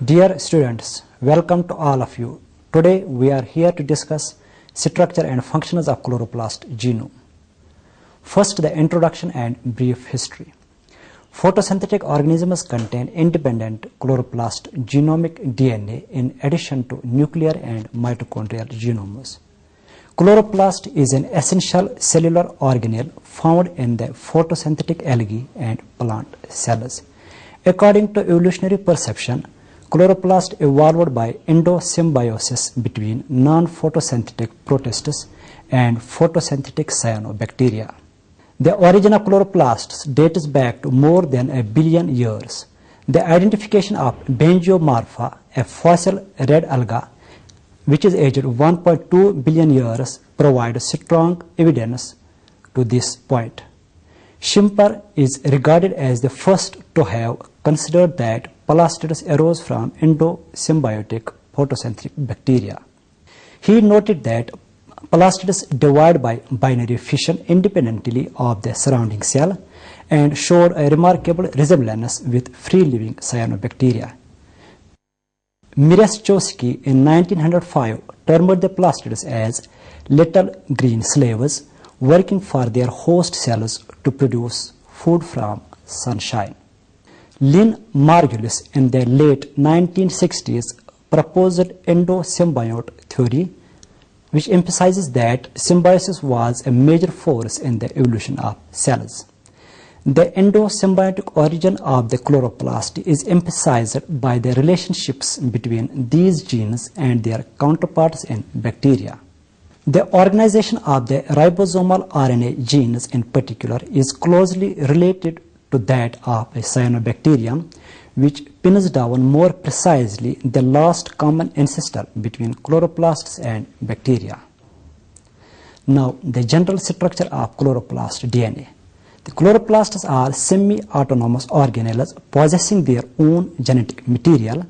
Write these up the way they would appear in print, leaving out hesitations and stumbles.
Dear students, welcome to all of you. Today we are here to discuss structure and functions of chloroplast genome. First, the introduction and brief history. Photosynthetic organisms contain independent chloroplast genomic DNA in addition to nuclear and mitochondrial genomes. Chloroplast is an essential cellular organelle found in the photosynthetic algae and plant cells. According to evolutionary perception, chloroplast evolved by endosymbiosis between non-photosynthetic protists and photosynthetic cyanobacteria. The origin of chloroplasts dates back to more than a billion years. The identification of Bengiomorpha, a fossil red alga, which is aged 1.2 billion years, provides strong evidence to this point. Ppaer is regarded as the first to have considered that plastids arose from endosymbiotic photosynthetic bacteria. He noted that plastids divide by binary fission independently of the surrounding cell and showed a remarkable resemblance with free-living cyanobacteria. Miroshchowski in 1905 termed the plastids as little green slaves working for their host cells to produce food from sunshine. Lynn Margulis in the late 1960s proposed endosymbiote theory, which emphasizes that symbiosis was a major force in the evolution of cells. The endosymbiotic origin of the chloroplast is emphasized by the relationships between these genes and their counterparts in bacteria. The organization of the ribosomal RNA genes in particular is closely related to that of a cyanobacterium, which pins down more precisely the last common ancestor between chloroplasts and bacteria. Now, the general structure of chloroplast DNA. The chloroplasts are semi-autonomous organelles possessing their own genetic material.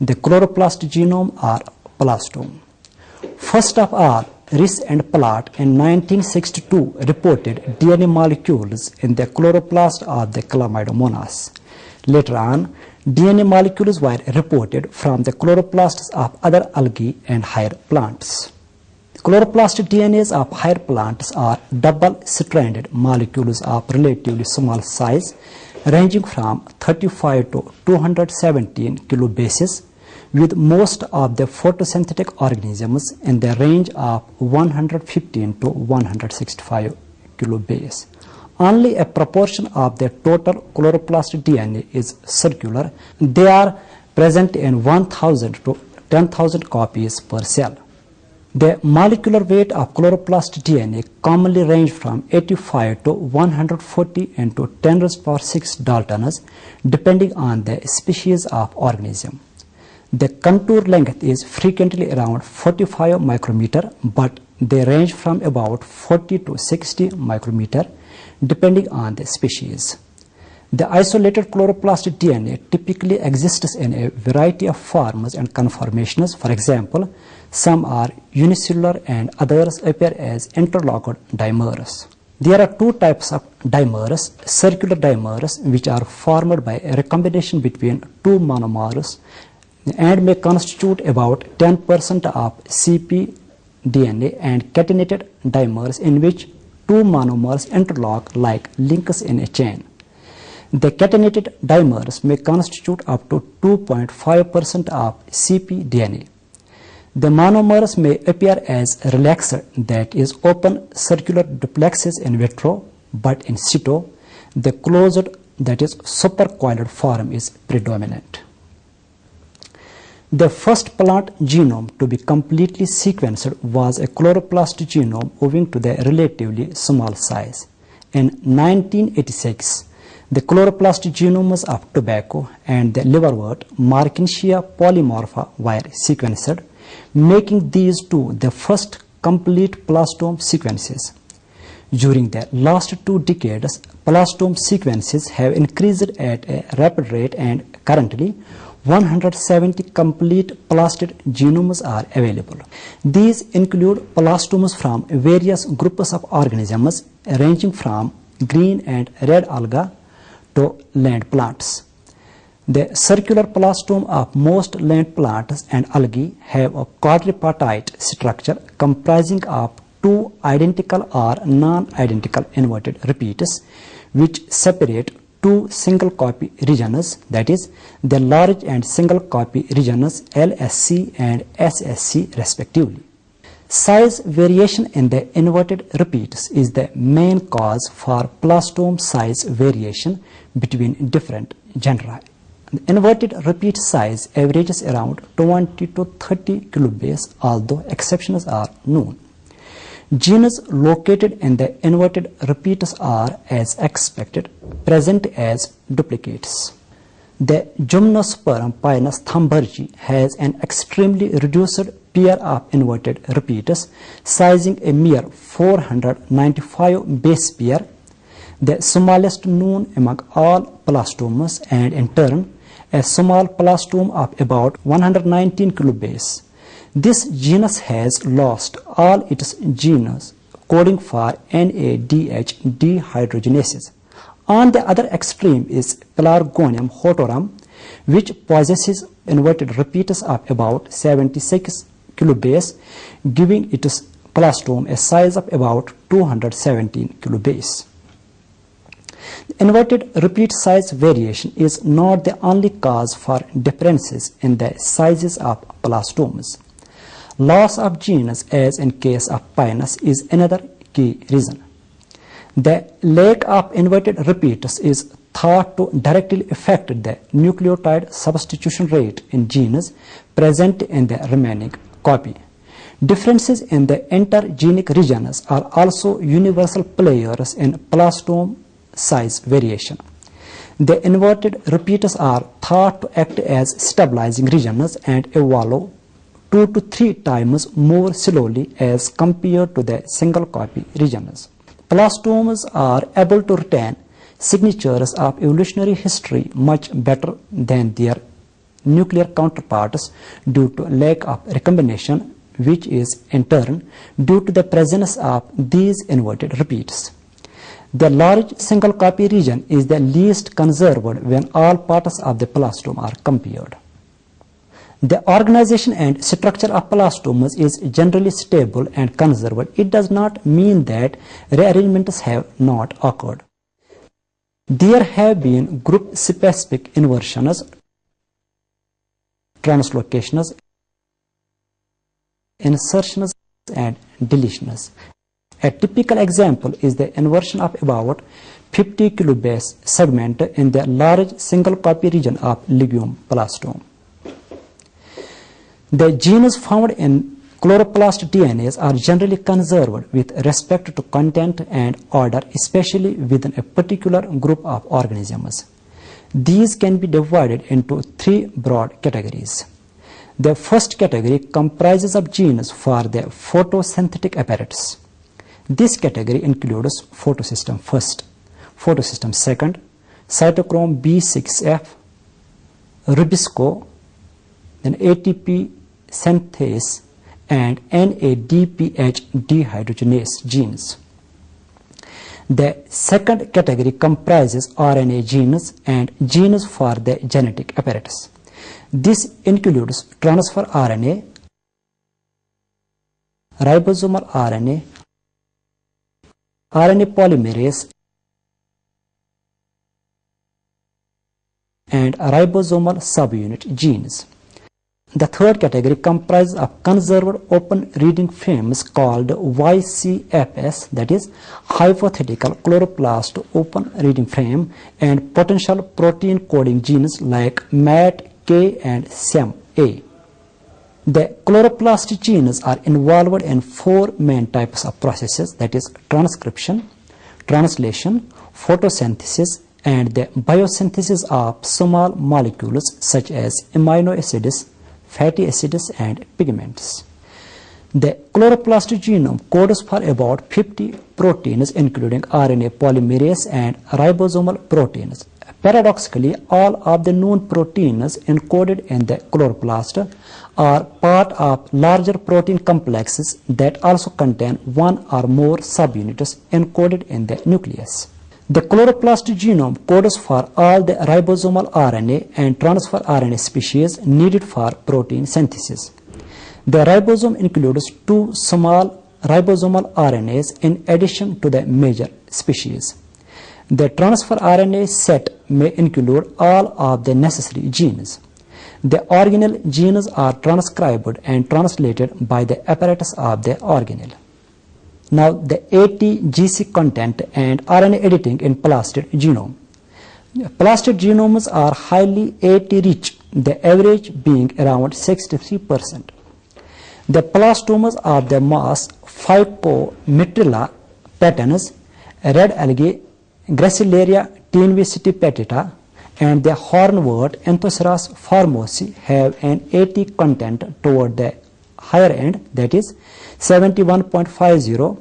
The chloroplast genome or plastome. First of all, Riss and Platt in 1962 reported DNA molecules in the chloroplast of the Chlamydomonas. Later on, DNA molecules were reported from the chloroplasts of other algae and higher plants. Chloroplast DNAs of higher plants are double-stranded molecules of relatively small size, ranging from 35 to 217 kilobases, with most of the photosynthetic organisms in the range of 115 to 165 kilobase. Only a proportion of the total chloroplast DNA is circular. They are present in 1,000 to 10,000 copies per cell. The molecular weight of chloroplast DNA commonly range from 85 to 140 into 10⁶ Daltons, depending on the species of organism. The contour length is frequently around 45 micrometer, but they range from about 40 to 60 micrometer, depending on the species. The isolated chloroplast DNA typically exists in a variety of forms and conformations. For example, some are unicellular and others appear as interlocked dimers. There are two types of dimers: circular dimers, which are formed by a recombination between two monomers and may constitute about 10% of cpDNA, and catenated dimers, in which two monomers interlock like links in a chain. The catenated dimers may constitute up to 2.5% of cpDNA. The monomers may appear as relaxed, that is, open circular duplexes in vitro, but in situ, the closed, that is, supercoiled form is predominant. The first plant genome to be completely sequenced was a chloroplast genome owing to the relatively small size. In 1986, the chloroplast genomes of tobacco and the liverwort Markinsia polymorpha were sequenced, making these two the first complete plastome sequences. During the last 2 decades, plastome sequences have increased at a rapid rate, and currently 170 complete plastid genomes are available. These include plastomes from various groups of organisms ranging from green and red alga to land plants. The circular plastome of most land plants and algae have a quadripartite structure comprising of two identical or non-identical inverted repeats which separate two single copy regions, that is, the large and single copy regions LSC and SSC respectively. Size variation in the inverted repeats is the main cause for plastome size variation between different genera. The inverted repeat size averages around 20 to 30 kilobase, although exceptions are known. Genes located in the inverted repeats are, as expected, present as duplicates. The Gymnosperm pinus thunbergi has an extremely reduced pair of inverted repeats, sizing a mere 495 base pair, the smallest known among all plastomes, and in turn, a small plastome of about 119 kilobase. This genus has lost all its genes coding for NADH dehydrogenases. On the other extreme is Pelargonium hotorum, which possesses inverted repeats of about 76 kilobase, giving its plastome a size of about 217 kilobase. The inverted repeat size variation is not the only cause for differences in the sizes of plastomes. Loss of genes, as in case of pinus, is another key reason. The lack of inverted repeats is thought to directly affect the nucleotide substitution rate in genes present in the remaining copy. Differences in the intergenic regions are also universal players in plastome size variation. The inverted repeats are thought to act as stabilizing regions and evolve 2 to 3 times more slowly as compared to the single copy regions. Plastomes are able to retain signatures of evolutionary history much better than their nuclear counterparts due to lack of recombination, which is in turn due to the presence of these inverted repeats. The large single copy region is the least conserved when all parts of the plastome are compared. The organization and structure of plastomes is generally stable and conserved. It does not mean that rearrangements have not occurred. There have been group-specific inversions, translocations, insertions, and deletions. A typical example is the inversion of about 50 kilobase segment in the large single copy region of legume plastome. The genes found in chloroplast DNAs are generally conserved with respect to content and order, especially within a particular group of organisms. These can be divided into 3 broad categories. The first category comprises of genes for the photosynthetic apparatus. This category includes photosystem first, photosystem second, cytochrome B6F, ribosco, then ATP synthase, and NADPH dehydrogenase genes. The second category comprises RNA genes and genes for the genetic apparatus. This includes transfer RNA, ribosomal RNA, RNA polymerase, and ribosomal subunit genes. The third category comprises of conserved open reading frames called YCFS, that is hypothetical chloroplast open reading frame, and potential protein coding genes like MAT, K, and SEM-A. The chloroplast genes are involved in 4 main types of processes, that is transcription, translation, photosynthesis, and the biosynthesis of small molecules such as amino acids, fatty acids, and pigments. The chloroplast genome codes for about 50 proteins including RNA polymerase and ribosomal proteins. Paradoxically, all of the known proteins encoded in the chloroplast are part of larger protein complexes that also contain 1 or more subunits encoded in the nucleus. The chloroplast genome codes for all the ribosomal RNA and transfer RNA species needed for protein synthesis. The ribosome includes 2 small ribosomal RNAs in addition to the major species. The transfer RNA set may include all of the necessary genes. The organelle genes are transcribed and translated by the apparatus of the organelle. Now, the AT-GC content and RNA editing in plastid genome. Plastid genomes are highly AT-rich, the average being around 63%. The plastomes are the moss Phycometrilla patens, red algae Gracilaria tinviciti petita, and the hornwort Endosymbiotic formosi have an AT content toward the higher end, that is 71.50,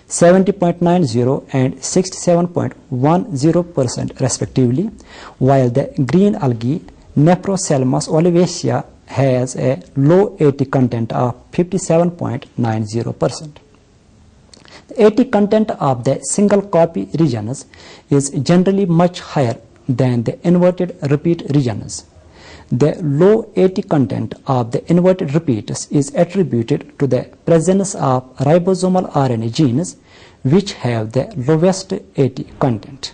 70.90 and 67.10% respectively, while the green algae Nephroselmus olivacea has a low AT content of 57.90%. The AT content of the single copy regions is generally much higher than the inverted repeat regions. The low AT content of the inverted repeats is attributed to the presence of ribosomal RNA genes which have the lowest AT content.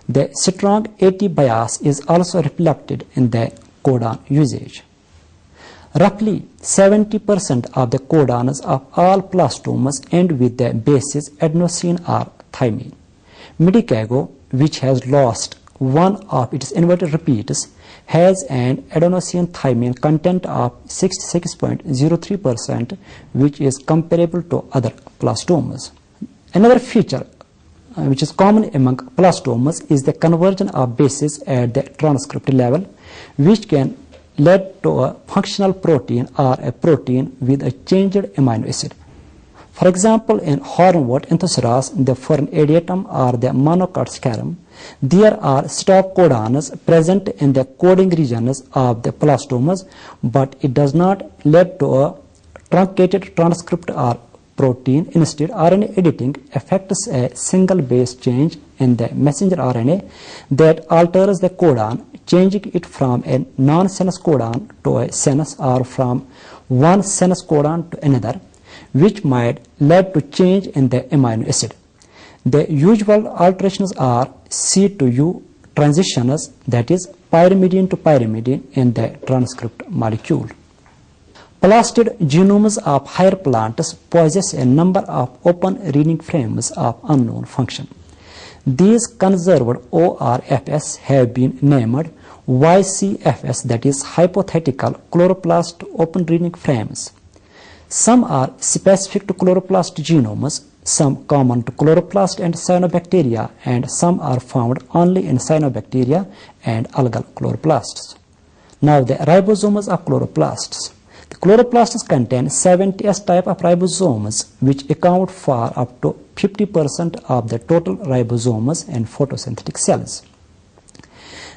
The strong AT bias is also reflected in the codon usage. Roughly 70% of the codons of all plastomes end with the bases adenosine or thymine. Medicago, which has lost one of its inverted repeats, has an adenosine thymine content of 66.03%, which is comparable to other plastomes. Another feature which is common among plastomes is the conversion of bases at the transcript level, which can lead to a functional protein or a protein with a changed amino acid. For example, in hornwort Endosymbiotic, the fern adiatum or the monocotyledon, there are stop codons present in the coding regions of the plastomes, but it does not lead to a truncated transcript or protein. Instead, RNA editing affects a single base change in the messenger RNA that alters the codon, changing it from a non-sense codon to a sense or from one sense codon to another, which might lead to change in the amino acid. The usual alterations are C to U transitions, that is pyrimidine to pyrimidine in the transcript molecule. Plastid genomes of higher plants possess a number of open reading frames of unknown function. These conserved ORFS have been named YCFS, that is hypothetical chloroplast open reading frames. Some are specific to chloroplast genomes, some common to chloroplast and cyanobacteria, and some are found only in cyanobacteria and algal chloroplasts. Now, the ribosomes of chloroplasts. The chloroplasts contain 70S type of ribosomes, which account for up to 50% of the total ribosomes in photosynthetic cells.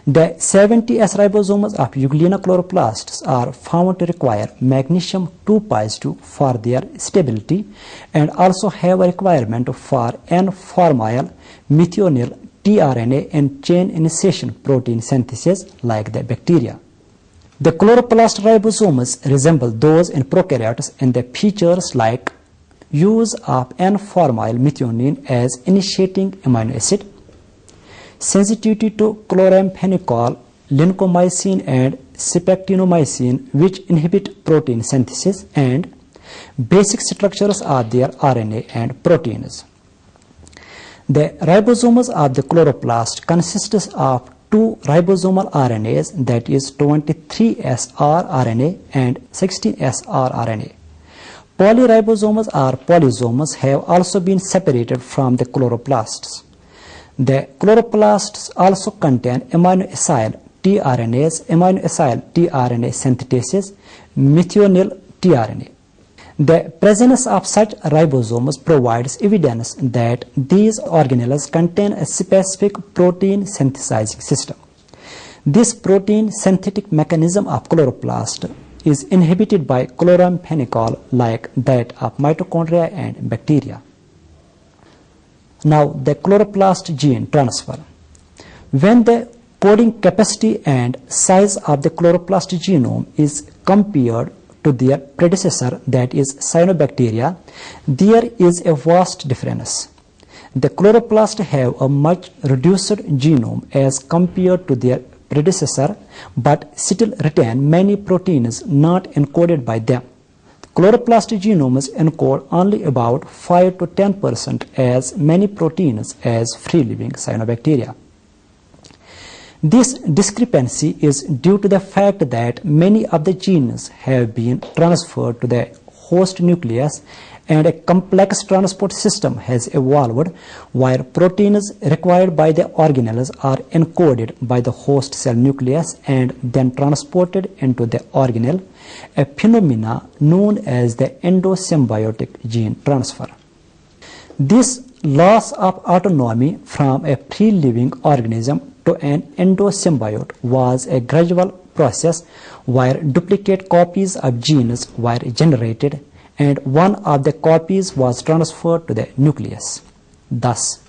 The 70S ribosomes of Euglena chloroplasts are found to require magnesium 2+ for their stability and also have a requirement for N-formyl methionine tRNA and chain initiation protein synthesis like the bacteria. The chloroplast ribosomes resemble those in prokaryotes in the features like use of N-formyl methionine as initiating amino acid, sensitivity to chloramphenicol, lincomycin and spectinomycin, which inhibit protein synthesis, and basic structures of their RNA and proteins. The ribosomes of the chloroplast consists of 2 ribosomal RNAs, that is 23S rRNA and 16S rRNA. Polyribosomes or polysomes have also been separated from the chloroplasts. The chloroplasts also contain amino acyl tRNAs, amino acyl tRNA synthetases, methionine tRNA. The presence of such ribosomes provides evidence that these organelles contain a specific protein synthesizing system. This protein synthetic mechanism of chloroplast is inhibited by chloramphenicol like that of mitochondria and bacteria. Now the chloroplast gene transfer. When the coding capacity and size of the chloroplast genome is compared to their predecessor, that is cyanobacteria, there is a vast difference. The chloroplasts have a much reduced genome as compared to their predecessor, but still retain many proteins not encoded by them. Chloroplast genomes encode only about 5 to 10% as many proteins as free-living cyanobacteria. This discrepancy is due to the fact that many of the genes have been transferred to the host nucleus, and a complex transport system has evolved where proteins required by the organelles are encoded by the host cell nucleus and then transported into the organelle, a phenomena known as the endosymbiotic gene transfer. This loss of autonomy from a free-living organism to an endosymbiote was a gradual process where duplicate copies of genes were generated and one of the copies was transferred to the nucleus. Thus,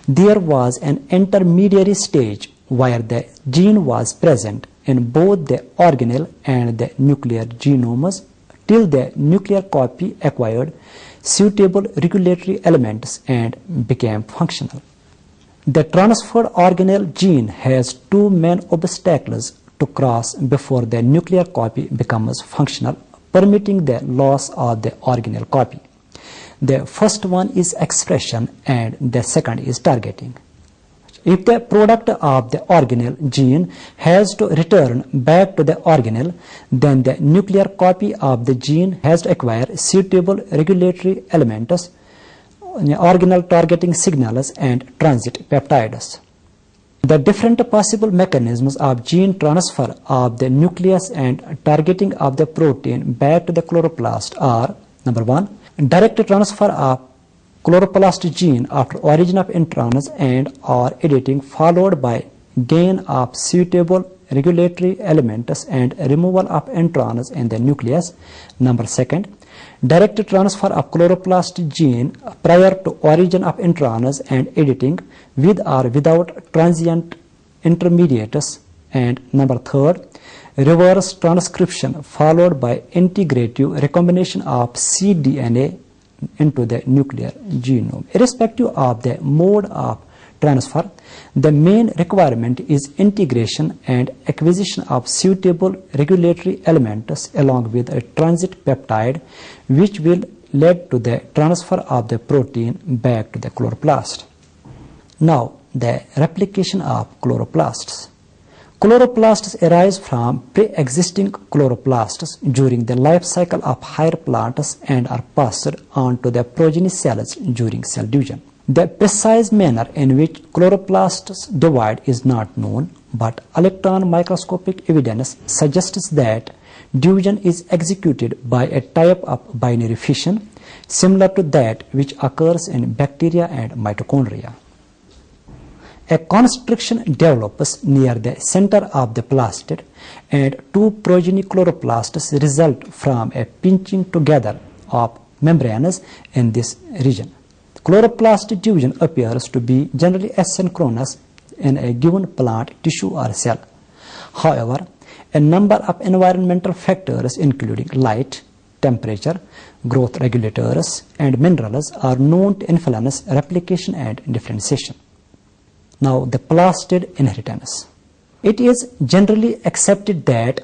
there was an intermediary stage where the gene was present in both the organelle and the nuclear genomes till the nuclear copy acquired suitable regulatory elements and became functional. The transferred organelle gene has two main obstacles to cross before the nuclear copy becomes functional, permitting the loss of the organelle copy. The first one is expression and the second is targeting. If the product of the organelle gene has to return back to the organelle, then the nuclear copy of the gene has to acquire suitable regulatory elements, organelle targeting signals and transit peptides. The different possible mechanisms of gene transfer of the nucleus and targeting of the protein back to the chloroplast are: number 1, direct transfer of chloroplast gene after origin of introns and or editing, followed by gain of suitable regulatory elements and removal of introns in the nucleus. Number 2, direct transfer of chloroplast gene prior to origin of introns and editing with or without transient intermediates. And number 3, reverse transcription followed by integrative recombination of cDNA into the nuclear genome. Irrespective of the mode of transfer, the main requirement is integration and acquisition of suitable regulatory elements along with a transit peptide, which will lead to the transfer of the protein back to the chloroplast. Now, the replication of chloroplasts. Chloroplasts arise from pre-existing chloroplasts during the life cycle of higher plants and are passed on to the progeny cells during cell division. The precise manner in which chloroplasts divide is not known, but electron microscopic evidence suggests that division is executed by a type of binary fission similar to that which occurs in bacteria and mitochondria. A constriction develops near the center of the plastid, and two progeny chloroplasts result from a pinching together of membranes in this region. Chloroplast division appears to be generally asynchronous in a given plant tissue or cell. However, a number of environmental factors including light, temperature, growth regulators, and minerals are known to influence replication and differentiation. Now, the plastid inheritance. It is generally accepted that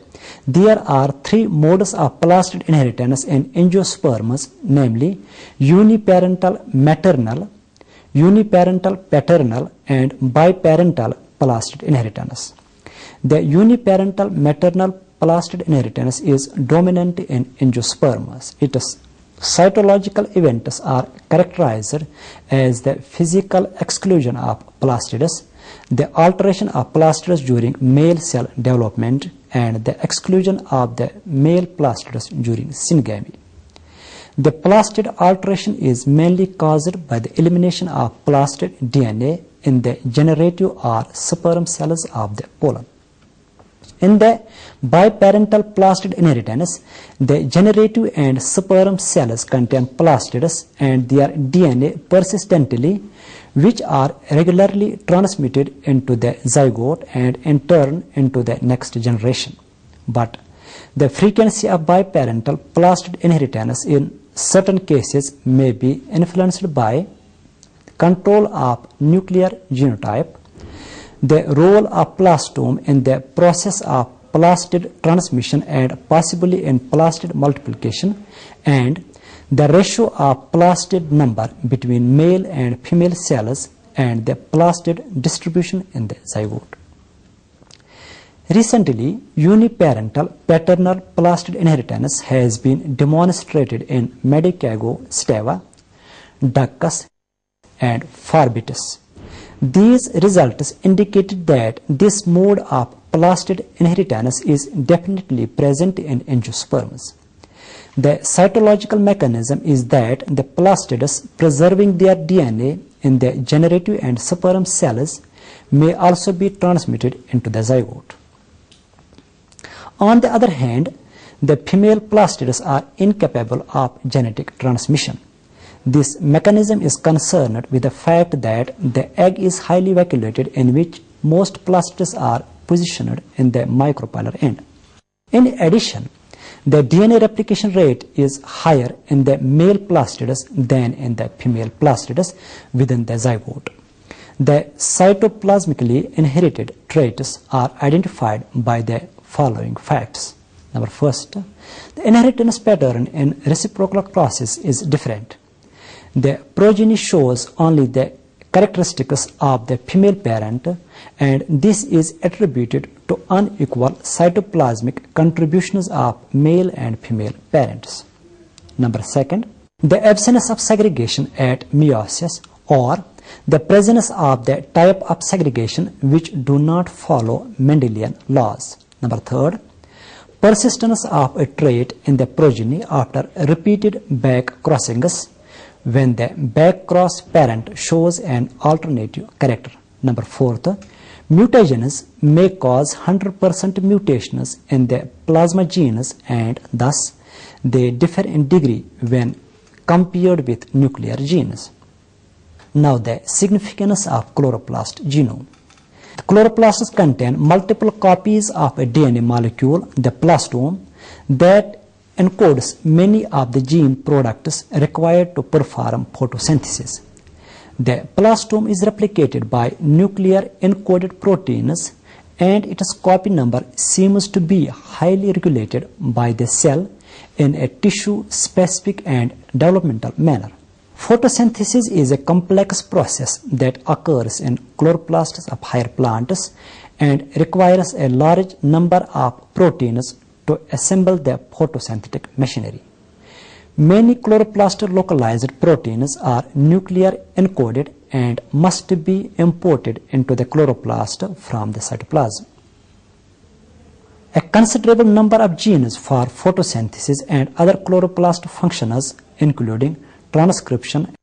there are three modes of plastid inheritance in angiosperms, namely uniparental maternal, uniparental paternal, and biparental plastid inheritance. The uniparental maternal plastid inheritance is dominant in angiosperms. Its cytological events are characterized as the physical exclusion of plastids, the alteration of plastids during male cell development, and the exclusion of the male plastids during syngamy. The plastid alteration is mainly caused by the elimination of plastid DNA in the generative or sperm cells of the pollen. In the biparental plastid inheritance, the generative and sperm cells contain plastids and their DNA persistently which are regularly transmitted into the zygote and in turn into the next generation. But the frequency of biparental plastid inheritance in certain cases may be influenced by control of nuclear genotype, the role of plastome in the process of plastid transmission and possibly in plastid multiplication, and the ratio of plastid number between male and female cells and the plastid distribution in the zygote. Recently, uniparental paternal plastid inheritance has been demonstrated in Medicago stava, Duckus, and Forbitus. These results indicated that this mode of plastid inheritance is definitely present in angiosperms. The cytological mechanism is that the plastids preserving their DNA in the generative and sperm cells may also be transmitted into the zygote. On the other hand, the female plastids are incapable of genetic transmission. This mechanism is concerned with the fact that the egg is highly vacuolated, in which most plastids are positioned in the micropolar end. In addition, the DNA replication rate is higher in the male plastids than in the female plastids within the zygote. The cytoplasmically inherited traits are identified by the following facts. Number first, the inheritance pattern in reciprocal crosses is different. The progeny shows only the characteristics of the female parent, and this is attributed to unequal cytoplasmic contributions of male and female parents. Number second, the absence of segregation at meiosis, or the presence of the type of segregation which do not follow Mendelian laws. Number third, persistence of a trait in the progeny after repeated back crossings when the back cross parent shows an alternative character. Number fourth, mutagens may cause 100% mutations in the plasma genes, and thus they differ in degree when compared with nuclear genes. Now, the significance of chloroplast genome. The chloroplasts contain multiple copies of a DNA molecule, the plastome, that encodes many of the gene products required to perform photosynthesis. The plastome is replicated by nuclear encoded proteins, and its copy number seems to be highly regulated by the cell in a tissue-specific and developmental manner. Photosynthesis is a complex process that occurs in chloroplasts of higher plants and requires a large number of proteins to assemble the photosynthetic machinery. Many chloroplast localized proteins are nuclear encoded and must be imported into the chloroplast from the cytoplasm. A considerable number of genes for photosynthesis and other chloroplast functions, including transcription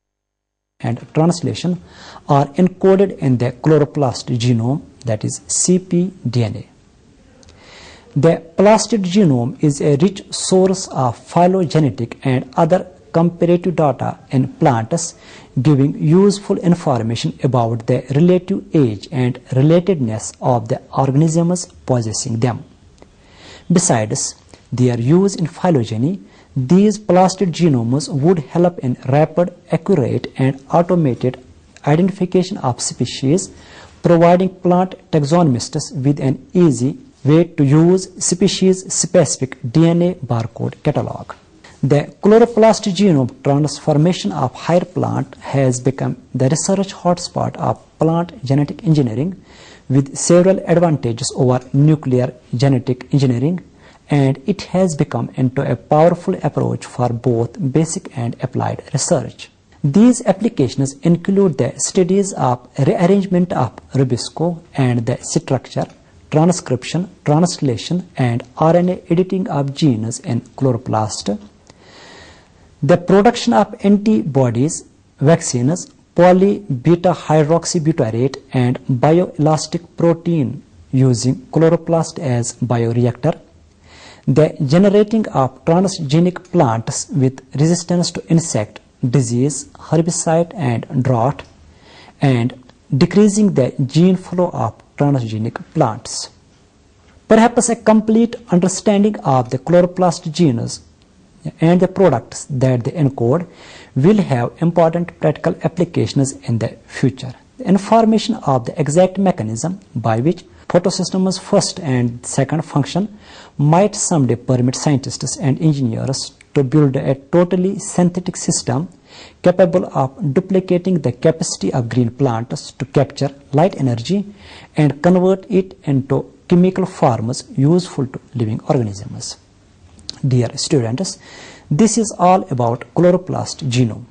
and translation, are encoded in the chloroplast genome, that is cpDNA. The plastid genome is a rich source of phylogenetic and other comparative data in plants, giving useful information about the relative age and relatedness of the organisms possessing them. Besides their use in phylogeny, these plastid genomes would help in rapid, accurate, and automated identification of species, providing plant taxonomists with an easy way to use species-specific DNA barcode catalog. The chloroplast genome transformation of higher plant has become the research hotspot of plant genetic engineering, with several advantages over nuclear genetic engineering, and it has become into a powerful approach for both basic and applied research. These applications include the studies of rearrangement of ribosome and the structure, transcription, translation, and RNA editing of genes in chloroplast, the production of antibodies, vaccines, poly-beta hydroxybutyrate, and bioelastic protein using chloroplast as bioreactor, the generating of transgenic plants with resistance to insect, disease, herbicide, and drought, and decreasing the gene flow of transgenic plants. Perhaps a complete understanding of the chloroplast genes and the products that they encode will have important practical applications in the future. The information of the exact mechanism by which photosystems first and second function might someday permit scientists and engineers to build a totally synthetic system capable of duplicating the capacity of green plants to capture light energy and convert it into chemical forms useful to living organisms. Dear students, this is all about chloroplast genome.